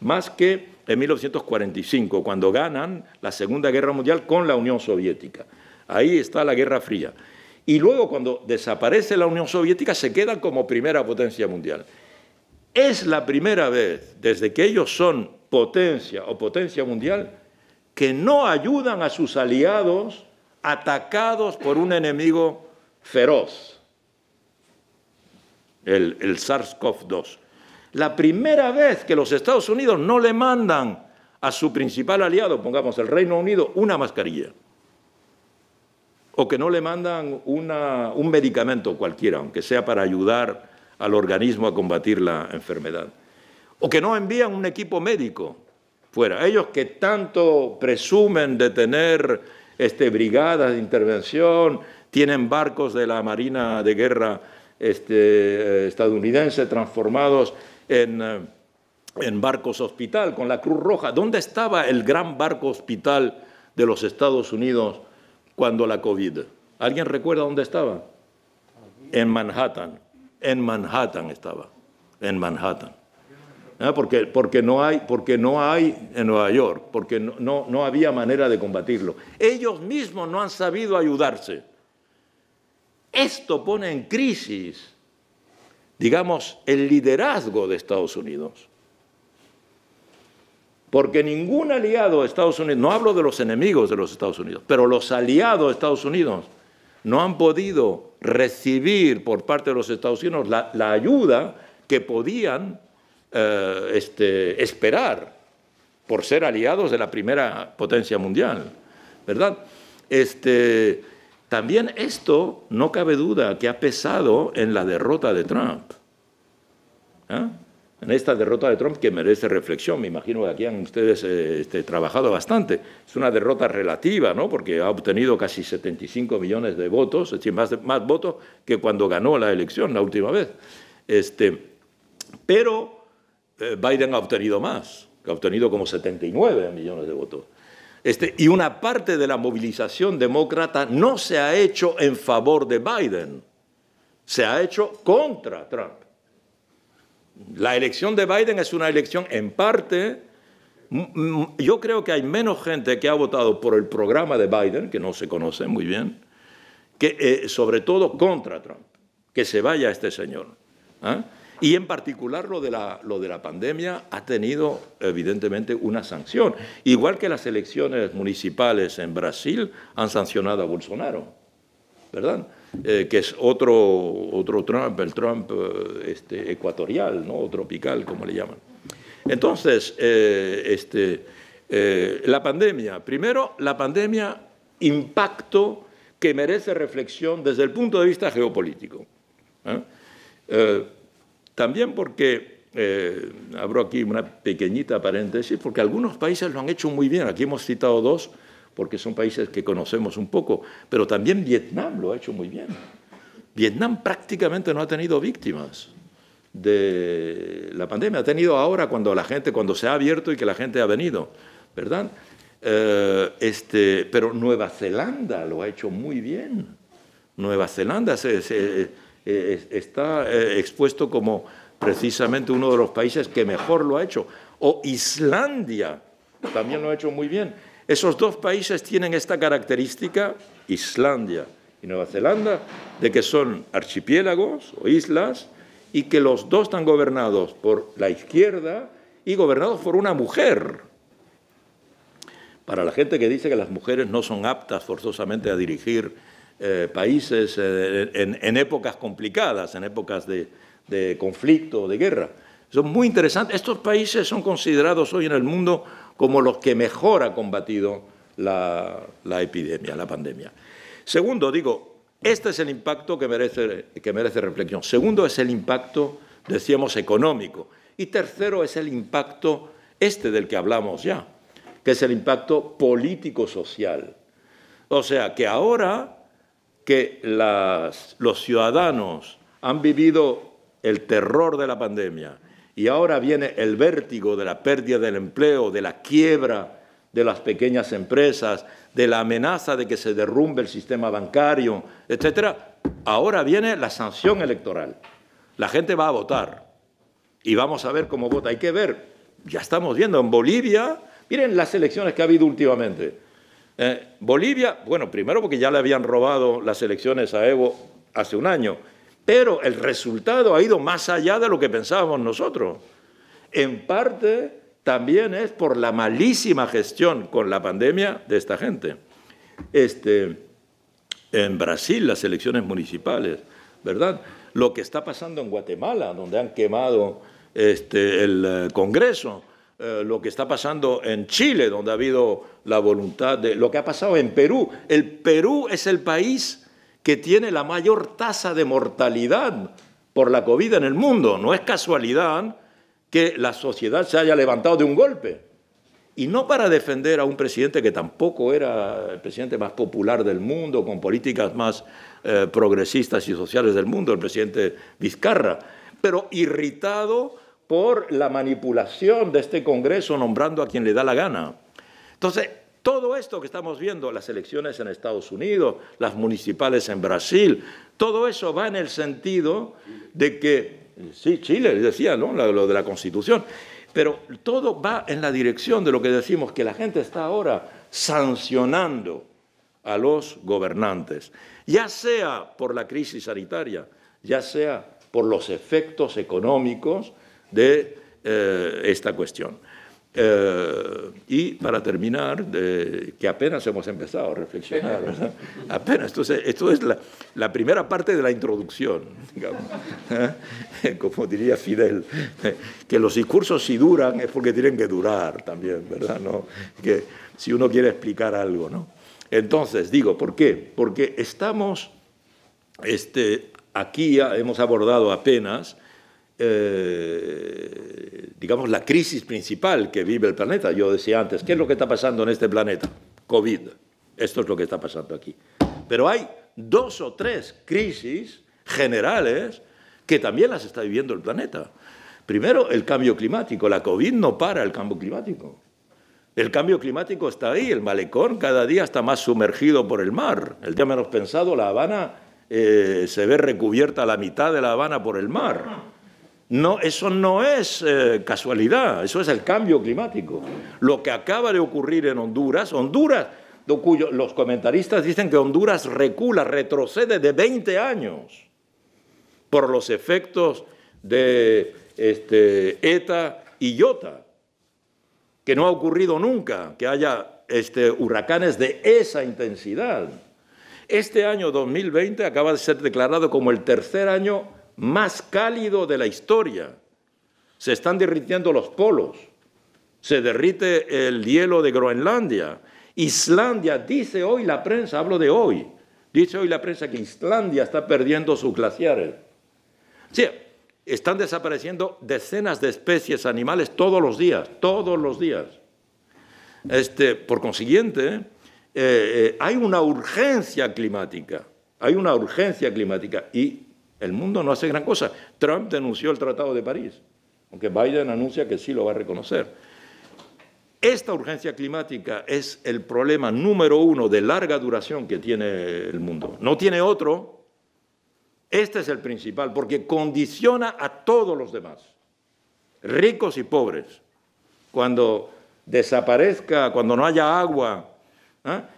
más que en 1945, cuando ganan la Segunda Guerra Mundial con la Unión Soviética. Ahí está la Guerra Fría. Y luego, cuando desaparece la Unión Soviética, se quedan como primera potencia mundial. Es la primera vez, desde que ellos son potencia o potencia mundial, que no ayudan a sus aliados atacados por un enemigo feroz, el SARS-CoV-2. La primera vez que los Estados Unidos no le mandan a su principal aliado, pongamos el Reino Unido, una mascarilla. O que no le mandan un medicamento cualquiera, aunque sea para ayudar al organismo a combatir la enfermedad. O que no envían un equipo médico fuera. Ellos que tanto presumen de tener brigadas de intervención, tienen barcos de la Marina de Guerra estadounidense transformados en barcos hospital con la Cruz Roja. ¿Dónde estaba el gran barco hospital de los Estados Unidos cuando la COVID? ¿Alguien recuerda dónde estaba? En Manhattan. En Manhattan estaba. En Manhattan. Porque no hay en Nueva York, porque no había manera de combatirlo. Ellos mismos no han sabido ayudarse. Esto pone en crisis, digamos, el liderazgo de Estados Unidos. Porque ningún aliado de Estados Unidos, no hablo de los enemigos de los Estados Unidos, pero los aliados de Estados Unidos no han podido recibir por parte de los Estados Unidos la ayuda que podían esperar por ser aliados de la primera potencia mundial, ¿verdad? También esto, no cabe duda, que ha pesado en la derrota de Trump. En esta derrota de Trump que merece reflexión. Me imagino que aquí han ustedes trabajado bastante. Es una derrota relativa, ¿no? Porque ha obtenido casi 75 millones de votos, es decir, más votos que cuando ganó la elección la última vez. Pero Biden ha obtenido más, que ha obtenido como 79 millones de votos. Y una parte de la movilización demócrata no se ha hecho en favor de Biden, se ha hecho contra Trump. La elección de Biden es una elección en parte, yo creo que hay menos gente que ha votado por el programa de Biden, que no se conoce muy bien, que sobre todo contra Trump, que se vaya este señor. Y en particular lo de la pandemia ha tenido evidentemente una sanción. Igual que las elecciones municipales en Brasil han sancionado a Bolsonaro, ¿verdad? Que es otro Trump, el Trump ecuatorial, ¿no? O tropical, como le llaman. Entonces, la pandemia, primero, la pandemia impacto que merece reflexión desde el punto de vista geopolítico. También porque, abro aquí una pequeñita paréntesis, porque algunos países lo han hecho muy bien. Aquí hemos citado dos, porque son países que conocemos un poco, pero también Vietnam lo ha hecho muy bien. Vietnam prácticamente no ha tenido víctimas de la pandemia. Ha tenido ahora cuando se ha abierto y que la gente ha venido, ¿verdad? Pero Nueva Zelanda lo ha hecho muy bien. Nueva Zelanda está expuesto como precisamente uno de los países que mejor lo ha hecho. O Islandia también lo ha hecho muy bien. Esos dos países tienen esta característica, Islandia y Nueva Zelanda, de que son archipiélagos o islas y que los dos están gobernados por la izquierda y gobernados por una mujer. Para la gente que dice que las mujeres no son aptas forzosamente a dirigir países en épocas complicadas, en épocas de conflicto, de guerra. Son muy interesantes. Estos países son considerados hoy en el mundo como los que mejor ha combatido la epidemia, la pandemia. Segundo, digo, este es el impacto que merece reflexión. Segundo es el impacto, decíamos, económico. Y tercero es el impacto del que hablamos ya, que es el impacto político-social. O sea, que ahora que los ciudadanos han vivido el terror de la pandemia y ahora viene el vértigo de la pérdida del empleo, de la quiebra de las pequeñas empresas, de la amenaza de que se derrumbe el sistema bancario, etcétera, ahora viene la sanción electoral. La gente va a votar y vamos a ver cómo vota. Hay que ver, ya estamos viendo en Bolivia. Miren las elecciones que ha habido últimamente. Bolivia, bueno, primero porque ya le habían robado las elecciones a Evo hace un año, pero el resultado ha ido más allá de lo que pensábamos nosotros. En parte también es por la malísima gestión con la pandemia de esta gente. En Brasil, las elecciones municipales, ¿verdad? Lo que está pasando en Guatemala, donde han quemado el Congreso, lo que está pasando en Chile, donde ha habido la voluntad de... Lo que ha pasado en Perú. El Perú es el país que tiene la mayor tasa de mortalidad por la COVID en el mundo. No es casualidad que la sociedad se haya levantado de un golpe. Y no para defender a un presidente que tampoco era el presidente más popular del mundo, con políticas más progresistas y sociales del mundo, el presidente Vizcarra, pero irritado por la manipulación de este Congreso nombrando a quien le da la gana. Entonces, todo esto que estamos viendo, las elecciones en Estados Unidos, las municipales en Brasil, todo eso va en el sentido de que, sí, Chile, decía, ¿no?, lo de la Constitución, pero todo va en la dirección de lo que decimos, que la gente está ahora sancionando a los gobernantes, ya sea por la crisis sanitaria, ya sea por los efectos económicos de esta cuestión. Y para terminar, que apenas hemos empezado a reflexionar, ¿verdad? Apenas, esto es la primera parte de la introducción, digamos. Como diría Fidel, que los discursos si duran es porque tienen que durar también, ¿verdad? ¿No? Que si uno quiere explicar algo, ¿no? Entonces, digo, ¿por qué? Porque estamos, aquí ya hemos abordado apenas digamos, la crisis principal que vive el planeta. Yo decía antes, ¿qué es lo que está pasando en este planeta? COVID. Esto es lo que está pasando aquí. Pero hay 2 o 3 crisis generales que también las está viviendo el planeta. Primero, el cambio climático. La COVID no para el cambio climático. El cambio climático está ahí. El malecón cada día está más sumergido por el mar. El día menos pensado, La Habana se ve recubierta la mitad de La Habana por el mar. No, eso no es casualidad, eso es el cambio climático. Lo que acaba de ocurrir en Honduras, los comentaristas dicen que Honduras recula, retrocede de 20 años por los efectos de ETA y Iota, que no ha ocurrido nunca, que haya huracanes de esa intensidad. Este año 2020 acaba de ser declarado como el tercer año más cálido de la historia. Se están derritiendo los polos, se derrite el hielo de Groenlandia. Islandia, dice hoy la prensa, hablo de hoy, Dice hoy la prensa que Islandia está perdiendo sus glaciares. Sí, están desapareciendo decenas de especies animales todos los días, todos los días. Por consiguiente, hay una urgencia climática, y el mundo no hace gran cosa. Trump denunció el Tratado de París, aunque Biden anuncia que sí lo va a reconocer. Esta urgencia climática es el problema número uno de larga duración que tiene el mundo. No tiene otro. Este es el principal, porque condiciona a todos los demás, ricos y pobres. Cuando desaparezca, cuando no haya agua.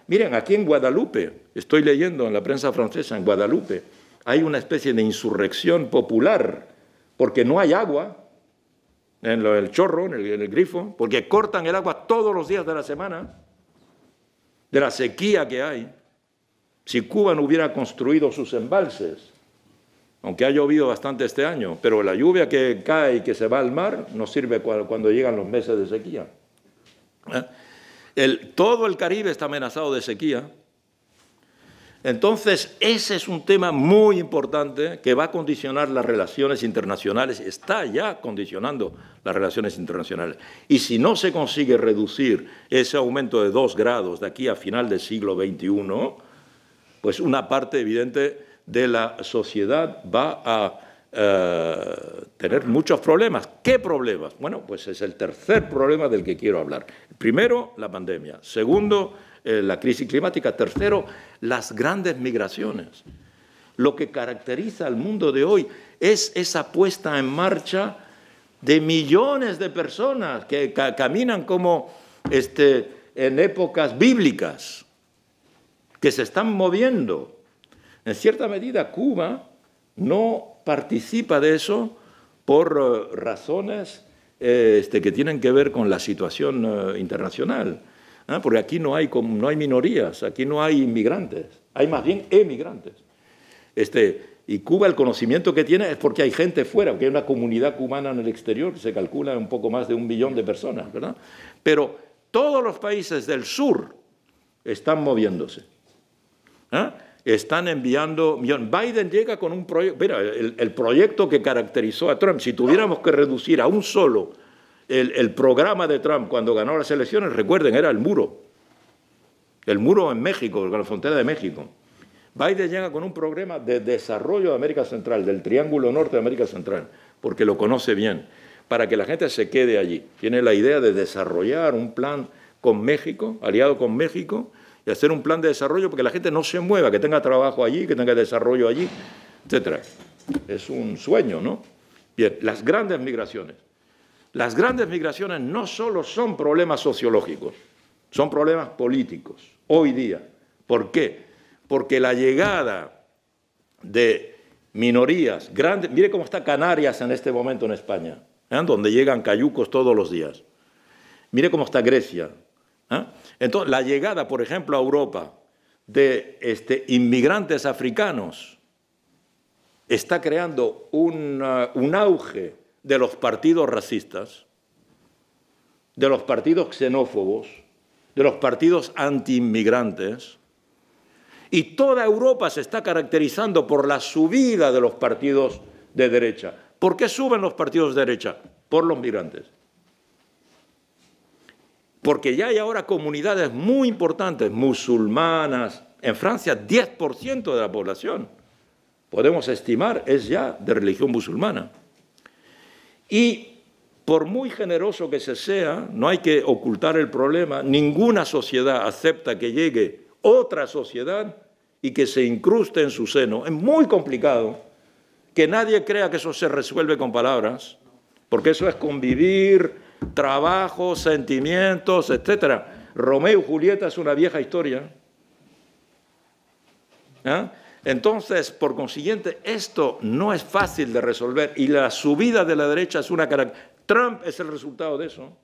Miren, aquí en Guadalupe, estoy leyendo en la prensa francesa, en Guadalupe, hay una especie de insurrección popular, porque no hay agua en el chorro, en el grifo, porque cortan el agua todos los días de la semana, de la sequía que hay. Si Cuba no hubiera construido sus embalses, aunque ha llovido bastante este año, pero la lluvia que cae y que se va al mar no sirve cuando llegan los meses de sequía. Todo el Caribe está amenazado de sequía. Entonces, ese es un tema muy importante que va a condicionar las relaciones internacionales, está ya condicionando las relaciones internacionales. Y si no se consigue reducir ese aumento de 2 grados de aquí a final del siglo XXI, pues una parte evidente de la sociedad va a tener muchos problemas. ¿Qué problemas? Bueno, pues es el tercer problema del que quiero hablar. Primero, la pandemia. Segundo, la crisis climática. Tercero, las grandes migraciones. Lo que caracteriza al mundo de hoy es esa puesta en marcha de millones de personas que caminan como en épocas bíblicas, que se están moviendo. En cierta medida, Cuba no participa de eso por razones que tienen que ver con la situación internacional. Porque aquí no hay minorías, aquí no hay inmigrantes, hay más bien emigrantes. Y Cuba, el conocimiento que tiene es porque hay gente fuera, porque hay una comunidad cubana en el exterior, que se calcula un poco más de 1 millón de personas, ¿verdad? Pero todos los países del sur están moviéndose. Están enviando millones. Biden llega con un proyecto, mira, el proyecto que caracterizó a Trump, si tuviéramos que reducir a un solo el programa de Trump cuando ganó las elecciones, recuerden, era el muro en México, con la frontera de México. Biden llega con un programa de desarrollo de América Central, del Triángulo Norte de América Central, porque lo conoce bien, para que la gente se quede allí. Tiene la idea de desarrollar un plan con México, aliado con México, y hacer un plan de desarrollo porque la gente no se mueva, que tenga trabajo allí, que tenga desarrollo allí, etc. Es un sueño, ¿no? Bien, las grandes migraciones. Las grandes migraciones no solo son problemas sociológicos, son problemas políticos, hoy día. ¿Por qué? Porque la llegada de minorías grandes, mire cómo está Canarias en este momento en España, donde llegan cayucos todos los días. Mire cómo está Grecia. Entonces, la llegada, por ejemplo, a Europa de inmigrantes africanos está creando un auge de los partidos racistas, de los partidos xenófobos, de los partidos antiinmigrantes, y toda Europa se está caracterizando por la subida de los partidos de derecha. ¿Por qué suben los partidos de derecha? Por los migrantes. Porque ya hay ahora comunidades muy importantes, musulmanas. En Francia, 10% de la población, podemos estimar, es ya de religión musulmana. Y por muy generoso que se sea, no hay que ocultar el problema, ninguna sociedad acepta que llegue otra sociedad y que se incruste en su seno. Es muy complicado que nadie crea que eso se resuelve con palabras, porque eso es convivir, trabajo, sentimientos, etc. Romeo y Julieta es una vieja historia. Entonces, por consiguiente, esto no es fácil de resolver y la subida de la derecha es una característica. Trump es el resultado de eso.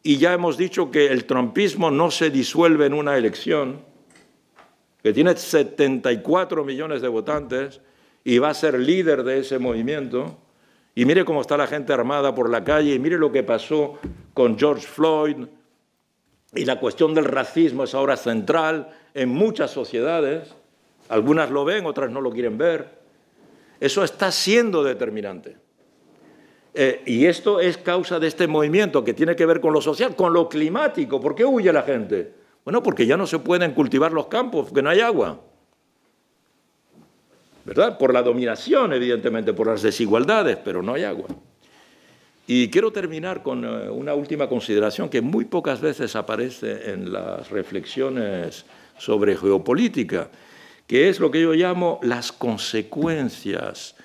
Y ya hemos dicho que el trumpismo no se disuelve en una elección, que tiene 74 millones de votantes y va a ser líder de ese movimiento. Y mire cómo está la gente armada por la calle, y mire lo que pasó con George Floyd, y la cuestión del racismo es ahora central en muchas sociedades. Algunas lo ven, otras no lo quieren ver. Eso está siendo determinante. Y esto es causa de este movimiento que tiene que ver con lo social, con lo climático. ¿Por qué huye la gente? Bueno, porque ya no se pueden cultivar los campos, porque no hay agua. ¿Verdad? Por la dominación, evidentemente, por las desigualdades, pero no hay agua. Y quiero terminar con una última consideración que muy pocas veces aparece en las reflexiones sobre geopolítica, que es lo que yo llamo las consecuencias,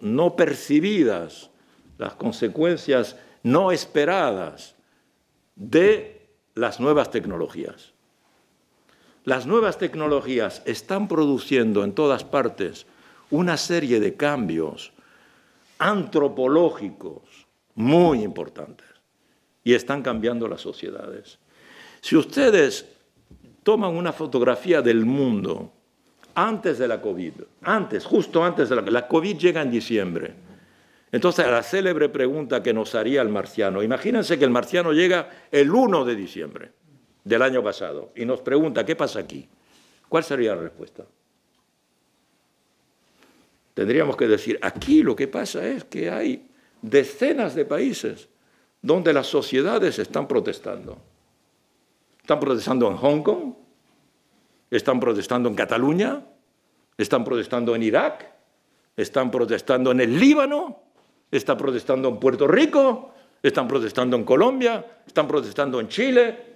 no percibidas, las consecuencias no esperadas de las nuevas tecnologías. Las nuevas tecnologías están produciendo en todas partes una serie de cambios antropológicos muy importantes y están cambiando las sociedades. Si ustedes toman una fotografía del mundo antes de la COVID, justo antes de la COVID llega en diciembre. Entonces, la célebre pregunta que nos haría el marciano, imagínense que el marciano llega el 1 de diciembre del año pasado y nos pregunta, ¿qué pasa aquí? ¿Cuál sería la respuesta? Tendríamos que decir, aquí lo que pasa es que hay decenas de países donde las sociedades están protestando. Están protestando en Hong Kong, están protestando en Cataluña, están protestando en Irak, están protestando en el Líbano, están protestando en Puerto Rico, están protestando en Colombia, están protestando en Chile.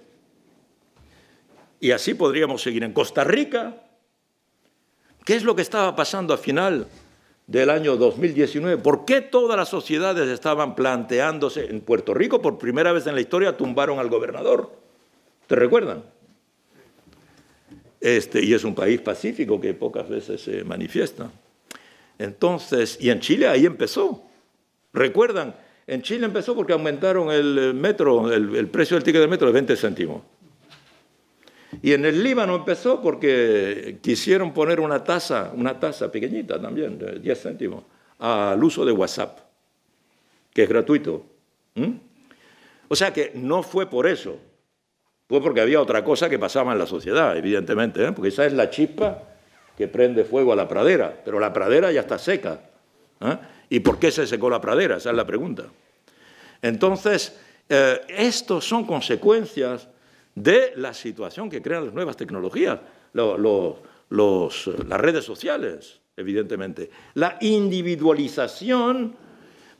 Y así podríamos seguir en Costa Rica. ¿Qué es lo que estaba pasando al final del año 2019? ¿Por qué todas las sociedades estaban planteándose? En Puerto Rico, por primera vez en la historia, tumbaron al gobernador. ¿Te recuerdan? Y es un país pacífico que pocas veces se manifiesta. Entonces, y en Chile ahí empezó. ¿Recuerdan? En Chile empezó porque aumentaron el metro, el precio del ticket de metro de 20 céntimos. Y en el Líbano empezó porque quisieron poner una tasa pequeñita también, de 10 céntimos, al uso de WhatsApp, que es gratuito. O sea que no fue por eso, fue porque había otra cosa que pasaba en la sociedad, evidentemente, porque esa es la chispa que prende fuego a la pradera, pero la pradera ya está seca. ¿Y por qué se secó la pradera? Esa es la pregunta. Entonces, estos son consecuencias de la situación que crean las nuevas tecnologías, las redes sociales, evidentemente. La individualización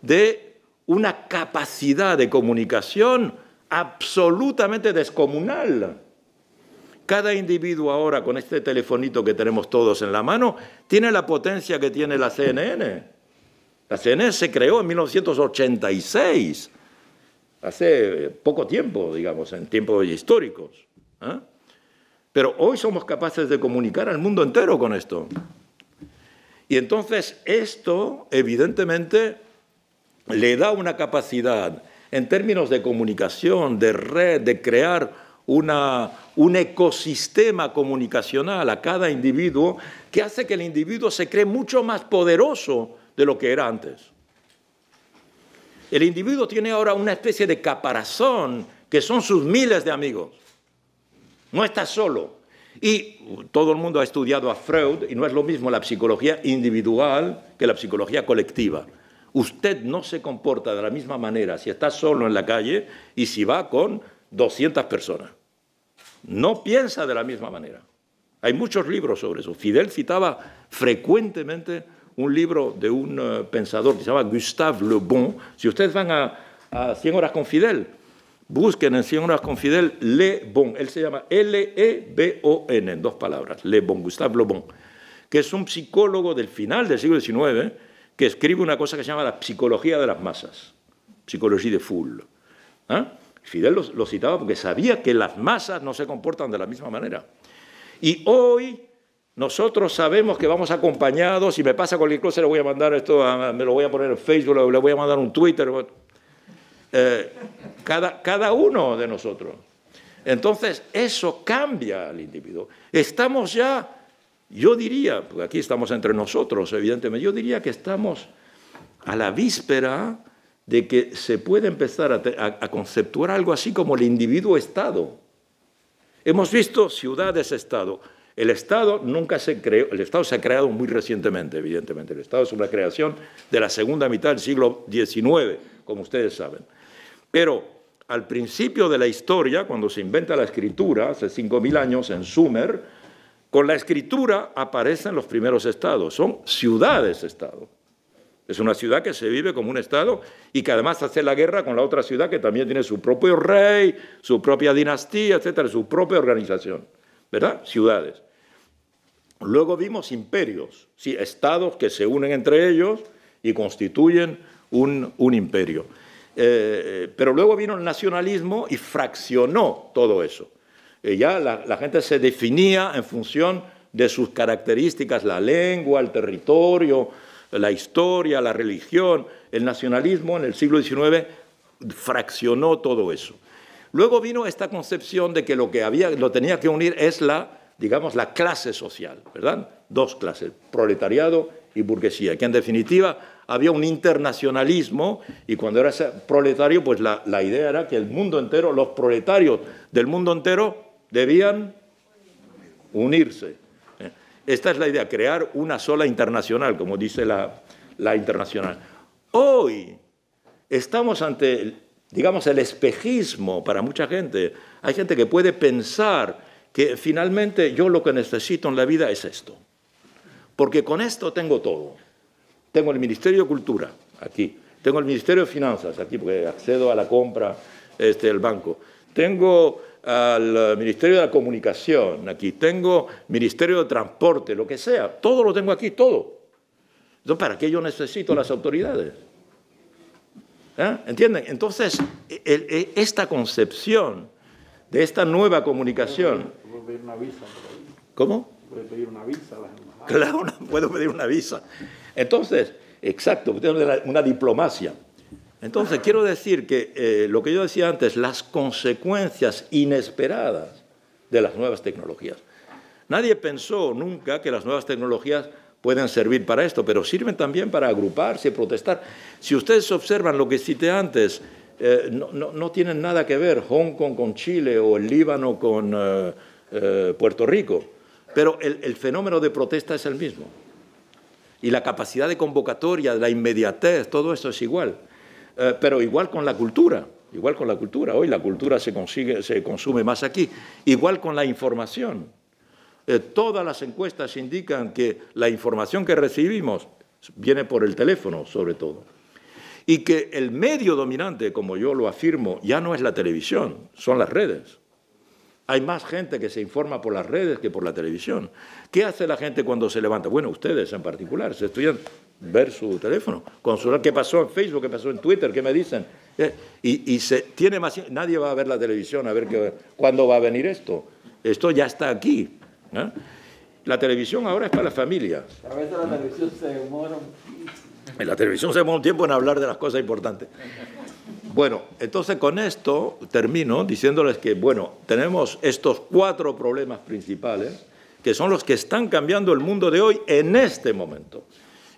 de una capacidad de comunicación absolutamente descomunal. Cada individuo ahora, con este telefonito que tenemos todos en la mano, tiene la potencia que tiene la CNN. La CNN se creó en 1986. Hace poco tiempo, digamos, en tiempos históricos. Pero hoy somos capaces de comunicar al mundo entero con esto. Y entonces esto, evidentemente, le da una capacidad en términos de comunicación, de red, de crear un ecosistema comunicacional a cada individuo que hace que el individuo se cree mucho más poderoso de lo que era antes. El individuo tiene ahora una especie de caparazón, que son sus miles de amigos. No está solo. Y todo el mundo ha estudiado a Freud, y no es lo mismo la psicología individual que la psicología colectiva. Usted no se comporta de la misma manera si está solo en la calle y si va con 200 personas. No piensa de la misma manera. Hay muchos libros sobre eso. Fidel citaba frecuentemente un libro de un pensador que se llama Gustave Le Bon. Si ustedes van a 100 horas con Fidel, busquen en 100 horas con Fidel Le Bon. Él se llama L-E-B-O-N, en 2 palabras, Le Bon, Gustave Le Bon, que es un psicólogo del final del siglo XIX que escribe una cosa que se llama la psicología de las masas, psicología de foule. Fidel lo citaba porque sabía que las masas no se comportan de la misma manera. Y hoy nosotros sabemos que vamos acompañados, si me pasa cualquier cosa le voy a mandar esto, me lo voy a poner en Facebook, le voy a mandar un Twitter, cada uno de nosotros. Entonces, eso cambia al individuo. Estamos ya, yo diría, porque aquí estamos entre nosotros, evidentemente, yo diría que estamos a la víspera de que se puede empezar a conceptuar algo así como el individuo-estado. Hemos visto ciudades-estado. El Estado nunca se creó, el Estado se ha creado muy recientemente, evidentemente. El Estado es una creación de la segunda mitad del siglo XIX, como ustedes saben. Pero al principio de la historia, cuando se inventa la escritura, hace 5.000 años en Sumer, con la escritura aparecen los primeros estados, son ciudades-estado. Es una ciudad que se vive como un estado y que además hace la guerra con la otra ciudad que también tiene su propio rey, su propia dinastía, etcétera, su propia organización, ¿verdad? Ciudades. Luego vimos imperios, sí, estados que se unen entre ellos y constituyen un imperio. Pero luego vino el nacionalismo y fraccionó todo eso. Ya la gente se definía en función de sus características, la lengua, el territorio, la historia, la religión. El nacionalismo en el siglo XIX fraccionó todo eso. Luego vino esta concepción de que lo tenía que unir es digamos, la clase social, ¿verdad? Dos clases, proletariado y burguesía, que en definitiva había un internacionalismo y cuando era proletario, pues la idea era que el mundo entero, los proletarios del mundo entero debían unirse. Esta es la idea, crear una sola internacional, como dice la internacional. Hoy estamos ante, digamos, el espejismo para mucha gente. Hay gente que puede pensar que finalmente yo lo que necesito en la vida es esto. Porque con esto tengo todo. Tengo el Ministerio de Cultura, aquí. Tengo el Ministerio de Finanzas, aquí, porque accedo a la compra del banco. Tengo al Ministerio de la Comunicación, aquí. Tengo Ministerio de Transporte, lo que sea. Todo lo tengo aquí, todo. Entonces, ¿para qué yo necesito las autoridades? ¿Entienden? Entonces, esta concepción de esta nueva comunicación... ¿Puedo pedir una visa? ¿Cómo? ¿Puedo pedir una visa? Claro, puedo pedir una visa. Entonces, exacto, una diplomacia. Entonces, quiero decir que lo que yo decía antes, las consecuencias inesperadas de las nuevas tecnologías. Nadie pensó nunca que las nuevas tecnologías pueden servir para esto, pero sirven también para agruparse y protestar. Si ustedes observan lo que cité antes, no tienen nada que ver Hong Kong con Chile o el Líbano con Puerto Rico, pero el fenómeno de protesta es el mismo. Y la capacidad de convocatoria, la inmediatez, todo eso es igual. Pero igual con la cultura, Hoy la cultura se consume más aquí. Igual con la información. Todas las encuestas indican que la información que recibimos viene por el teléfono, sobre todo. Y que el medio dominante, como yo lo afirmo, ya no es la televisión, son las redes. Hay más gente que se informa por las redes que por la televisión. ¿Qué hace la gente cuando se levanta? Bueno, ustedes en particular, se estudian ver su teléfono, consultar qué pasó en Facebook, qué pasó en Twitter, qué me dicen. Nadie va a ver la televisión a ver cuándo va a venir esto. Esto ya está aquí. La televisión ahora es para la familia. A veces la televisión se demora un tiempo en hablar de las cosas importantes. Bueno, entonces con esto termino diciéndoles que, bueno, tenemos estos 4 problemas principales que son los que están cambiando el mundo de hoy en este momento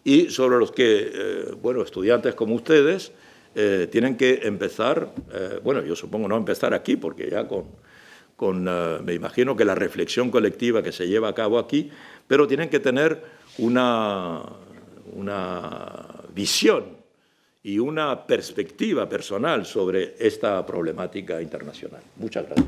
y sobre los que, bueno, estudiantes como ustedes tienen que empezar, bueno, yo supongo no empezar aquí porque ya me imagino que la reflexión colectiva que se lleva a cabo aquí, pero tienen que tener una visión y una perspectiva personal sobre esta problemática internacional. Muchas gracias.